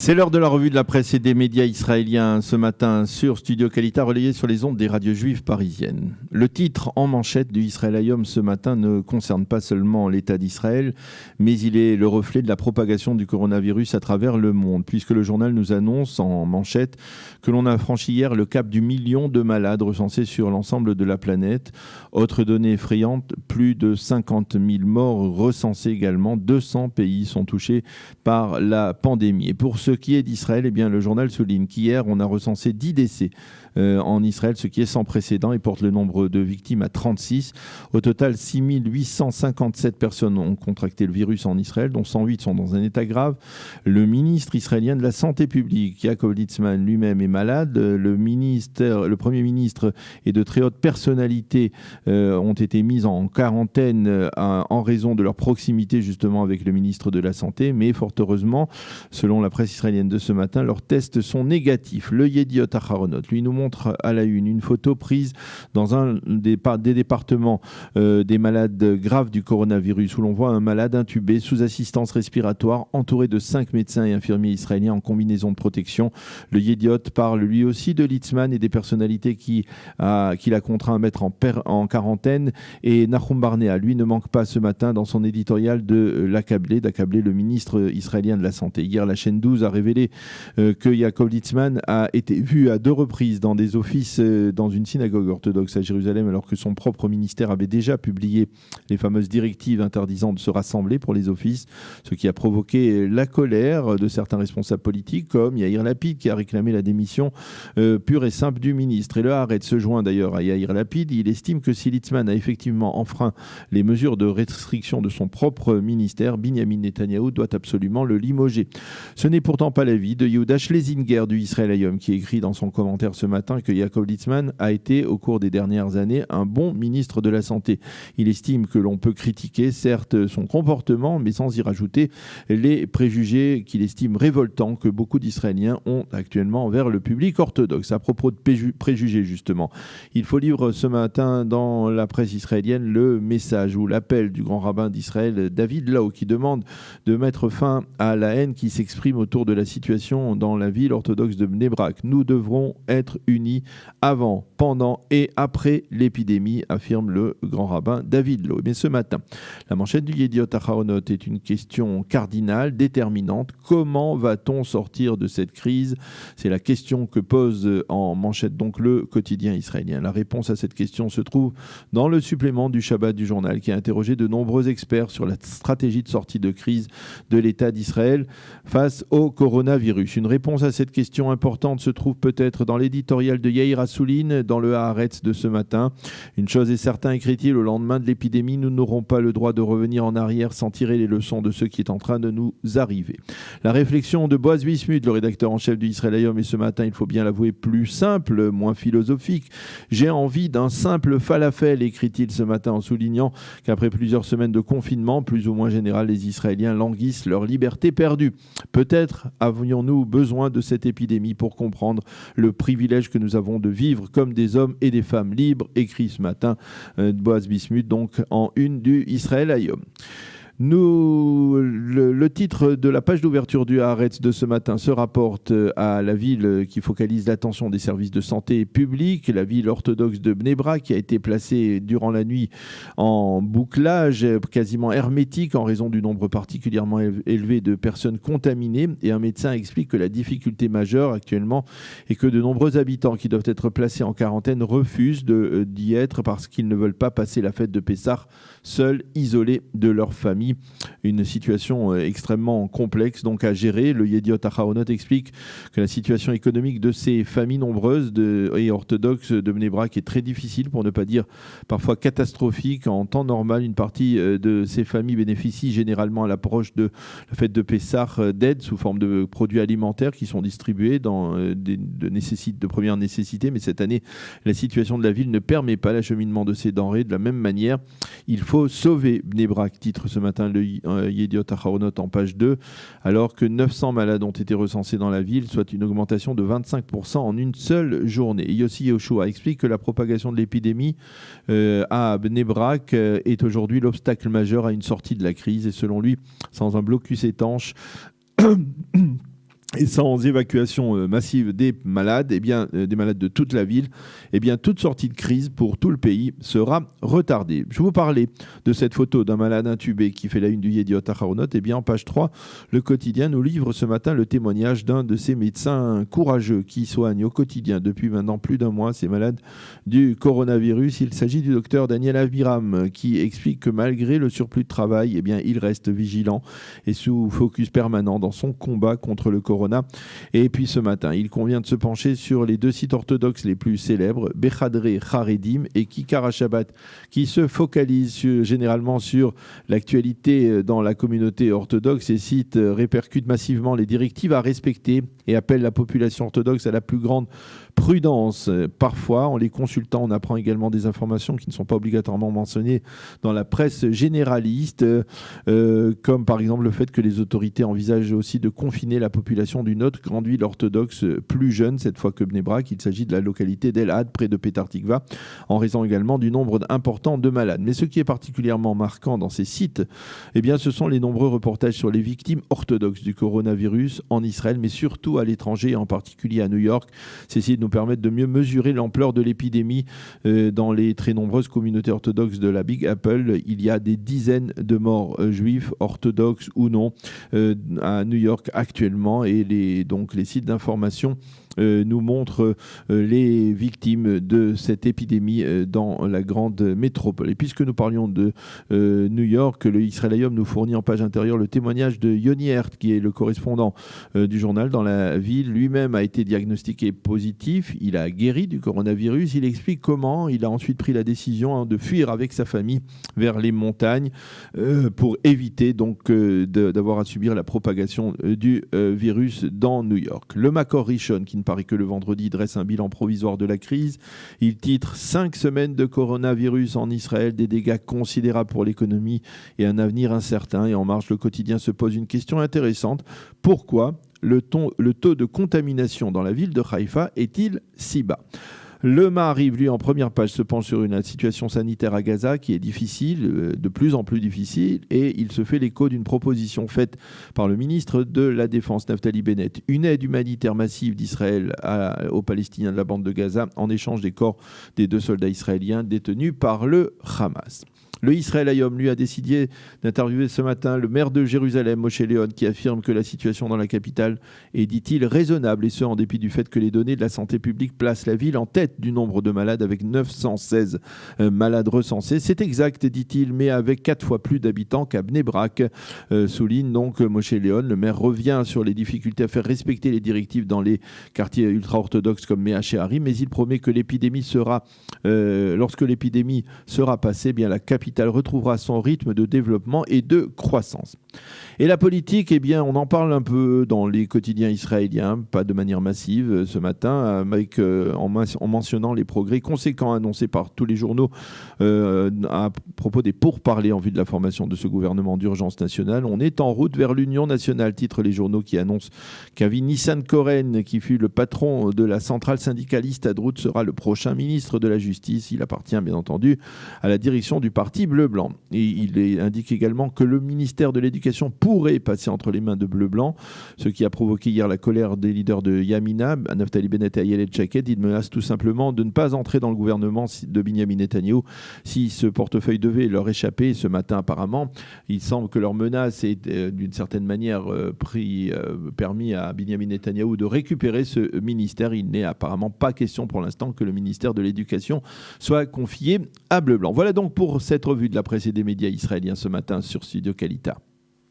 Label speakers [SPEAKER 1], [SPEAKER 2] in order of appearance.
[SPEAKER 1] C'est l'heure de la revue de la presse et des médias israéliens ce matin sur Studio Kalita, relayé sur les ondes des radios juives parisiennes. Le titre en manchette du Israël Hayom ce matin ne concerne pas seulement l'État d'Israël, mais il est le reflet de la propagation du coronavirus à travers le monde, puisque le journal nous annonce en manchette que l'on a franchi hier le cap du million de malades recensés sur l'ensemble de la planète. Autre donnée effrayante, plus de 50 000 morts recensés également. 200 pays sont touchés par la pandémie. Et pour ce qui est d'Israël, eh bien, le journal souligne qu'hier, on a recensé 10 décès en Israël, ce qui est sans précédent et porte le nombre de victimes à 36. Au total, 6 857 personnes ont contracté le virus en Israël, dont 108 sont dans un état grave. Le ministre israélien de la Santé publique, Yaakov Litzman, lui-même est malade. Le Premier ministre et de très hautes personnalités ont été mises en quarantaine en raison de leur proximité justement avec le ministre de la Santé. Mais fort heureusement, selon la presse israélienne de ce matin, leurs tests sont négatifs. Le Yediot Aharonot, lui, nous montre à la une photo prise dans un des départements des malades graves du coronavirus, où l'on voit un malade intubé sous assistance respiratoire, entouré de 5 médecins et infirmiers israéliens en combinaison de protection. Le Yediot parle lui aussi de Litzman et des personnalités qu'il a contraint à mettre en quarantaine. Et Nahum Barnea, lui, ne manque pas ce matin dans son éditorial d'accabler le ministre israélien de la Santé. Hier, la chaîne 12 a révélé que Yaakov Litzman a été vu à 2 reprises dans des offices dans une synagogue orthodoxe à Jérusalem, alors que son propre ministère avait déjà publié les fameuses directives interdisant de se rassembler pour les offices, ce qui a provoqué la colère de certains responsables politiques, comme Yair Lapid, qui a réclamé la démission pure et simple du ministre. Et le Haaretz se joint d'ailleurs à Yair Lapid. Il estime que si Litzman a effectivement enfreint les mesures de restriction de son propre ministère, Binyamin Netanyahou doit absolument le limoger. Ce n'est pourtant pas l'avis de Yehuda Schlesinger du Israël Hayom, qui écrit dans son commentaire ce matin que Yaakov Litzman a été, au cours des dernières années, un bon ministre de la Santé. Il estime que l'on peut critiquer, certes, son comportement, mais sans y rajouter les préjugés qu'il estime révoltants que beaucoup d'Israéliens ont actuellement envers le public orthodoxe. À propos de préjugés, justement, il faut lire ce matin dans la presse israélienne le message ou l'appel du grand rabbin d'Israël, David Lau, qui demande de mettre fin à la haine qui s'exprime autour de la situation dans la ville orthodoxe de Bnei Brak. Nous devrons être unis avant, pendant et après l'épidémie, affirme le grand rabbin David Lau. Mais ce matin, la manchette du Yediot Aharonot est une question cardinale, déterminante. Comment va-t-on sortir de cette crise ? C'est la question que pose en manchette donc le quotidien israélien. La réponse à cette question se trouve dans le supplément du Shabbat du journal, qui a interrogé de nombreux experts sur la stratégie de sortie de crise de l'État d'Israël face au coronavirus. Une réponse à cette question importante se trouve peut-être dans l'éditorial de Yair Assouline dans le Haaretz de ce matin. Une chose est certaine, écrit-il, au lendemain de l'épidémie, nous n'aurons pas le droit de revenir en arrière sans tirer les leçons de ce qui est en train de nous arriver. La réflexion de Boaz Bismuth, le rédacteur en chef du Israël Hayom, est ce matin, il faut bien l'avouer, plus simple, moins philosophique. J'ai envie d'un simple falafel, écrit-il ce matin en soulignant qu'après plusieurs semaines de confinement, plus ou moins général, les Israéliens languissent leur liberté perdue. Peut-être avions-nous besoin de cette épidémie pour comprendre le privilège que nous avons de vivre comme des hommes et des femmes libres, écrit ce matin Boaz Bismuth, donc en une du Israël Hayom. Le titre de la page d'ouverture du Haaretz de ce matin se rapporte à la ville qui focalise l'attention des services de santé publique, la ville orthodoxe de Bnei Brak, qui a été placée durant la nuit en bouclage quasiment hermétique en raison du nombre particulièrement élevé de personnes contaminées. Et un médecin explique que la difficulté majeure actuellement est que de nombreux habitants qui doivent être placés en quarantaine refusent d'y être parce qu'ils ne veulent pas passer la fête de Pessah seuls, isolés de leur famille. Une situation extrêmement complexe donc à gérer. Le Yediot Aharonot explique que la situation économique de ces familles nombreuses et orthodoxes de Bnei Brak est très difficile, pour ne pas dire parfois catastrophique. En temps normal, une partie de ces familles bénéficient généralement à l'approche de la fête de Pessah d'aides sous forme de produits alimentaires qui sont distribués dans de première nécessité. Mais cette année, la situation de la ville ne permet pas l'acheminement de ces denrées. De la même manière, il faut sauver Bnei Brak, titre ce matin le Yediot Aharonot en page 2, alors que 900 malades ont été recensés dans la ville, soit une augmentation de 25% en une seule journée. Yossi Yehoshua explique que la propagation de l'épidémie à Bnei Brak est aujourd'hui l'obstacle majeur à une sortie de la crise, et selon lui, sans un blocus étanche, Et sans évacuation massive des malades, des malades de toute la ville, toute sortie de crise pour tout le pays sera retardée. Je vous parlais de cette photo d'un malade intubé qui fait la une du Yediot Aharonot. En page 3, le quotidien nous livre ce matin le témoignage d'un de ces médecins courageux qui soignent au quotidien depuis maintenant plus d'un mois ces malades du coronavirus. Il s'agit du docteur Daniel Aviram qui explique que malgré le surplus de travail, il reste vigilant et sous focus permanent dans son combat contre le corona. Et puis ce matin, il convient de se pencher sur les 2 sites orthodoxes les plus célèbres, Bechadré Haredim et Kikar HaShabbat, qui se focalisent généralement sur l'actualité dans la communauté orthodoxe. Ces sites répercutent massivement les directives à respecter et appellent la population orthodoxe à la plus grande prudence. Parfois, en les consultant, on apprend également des informations qui ne sont pas obligatoirement mentionnées dans la presse généraliste, comme par exemple le fait que les autorités envisagent aussi de confiner la population d'une autre grande ville orthodoxe plus jeune, cette fois que Bnei Brak. Il s'agit de la localité d'El Had, près de Petah Tikva, en raison également du nombre important de malades. Mais ce qui est particulièrement marquant dans ces sites, ce sont les nombreux reportages sur les victimes orthodoxes du coronavirus en Israël, mais surtout à l'étranger, en particulier à New York. Ces sites nous permettent de mieux mesurer l'ampleur de l'épidémie dans les très nombreuses communautés orthodoxes de la Big Apple. Il y a des dizaines de morts juifs, orthodoxes ou non, à New York actuellement, et les sites d'information nous montrent les victimes de cette épidémie dans la grande métropole. Et puisque nous parlions de New York, le Israël Hayom nous fournit en page intérieure le témoignage de Yoni Hert, qui est le correspondant du journal dans la ville. Lui-même a été diagnostiqué positif, il a guéri du coronavirus. Il explique comment il a ensuite pris la décision de fuir avec sa famille vers les montagnes pour éviter d'avoir à subir la propagation du virus dans New York. Le Makor Rishon, qui ne paraît que le vendredi, dresse un bilan provisoire de la crise. Il titre 5 semaines de coronavirus en Israël, des dégâts considérables pour l'économie et un avenir incertain. Et En Marche, le quotidien se pose une question intéressante. Pourquoi le taux de contamination dans la ville de Haïfa est-il si bas ? Le Maariv, lui, en première page, se penche sur une situation sanitaire à Gaza qui est difficile, de plus en plus difficile, et il se fait l'écho d'une proposition faite par le ministre de la Défense, Naftali Bennett. Une aide humanitaire massive d'Israël aux Palestiniens de la bande de Gaza en échange des corps des 2 soldats israéliens détenus par le Hamas. Le Israël Hayom, lui, a décidé d'interviewer ce matin le maire de Jérusalem, Moshe Léon, qui affirme que la situation dans la capitale est, dit-il, raisonnable, et ce en dépit du fait que les données de la santé publique placent la ville en tête du nombre de malades, avec 916 malades recensés. C'est exact, dit-il, mais avec 4 fois plus d'habitants qu'à Bnei Brak, souligne donc Moshe Léon. Le maire revient sur les difficultés à faire respecter les directives dans les quartiers ultra-orthodoxes comme Mea Shearim, mais il promet que lorsque l'épidémie sera passée, la capitale retrouvera son rythme de développement et de croissance. Et la politique, on en parle un peu dans les quotidiens israéliens, pas de manière massive ce matin, en mentionnant les progrès conséquents annoncés par tous les journaux à propos des pourparlers en vue de la formation de ce gouvernement d'urgence nationale. On est en route vers l'Union nationale, titrent les journaux qui annoncent qu'Avi Nissan-Koren, qui fut le patron de la centrale syndicaliste Adrout, sera le prochain ministre de la Justice. Il appartient bien entendu à la direction du parti Bleu-Blanc. Et il indique également que le ministère de l'Éducation pourrait passer entre les mains de Bleu-Blanc, ce qui a provoqué hier la colère des leaders de Yamina, Naftali Bennett et Ayelet Shaked. Ils menacent tout simplement de ne pas entrer dans le gouvernement de Binyamin Netanyahou si ce portefeuille devait leur échapper. Ce matin, apparemment, il semble que leur menace ait d'une certaine manière permis à Binyamin Netanyahou de récupérer ce ministère. Il n'est apparemment pas question pour l'instant que le ministère de l'Éducation soit confié à Bleu-Blanc. Voilà donc pour cette revue de la presse et des médias israéliens ce matin sur Studio Kalita.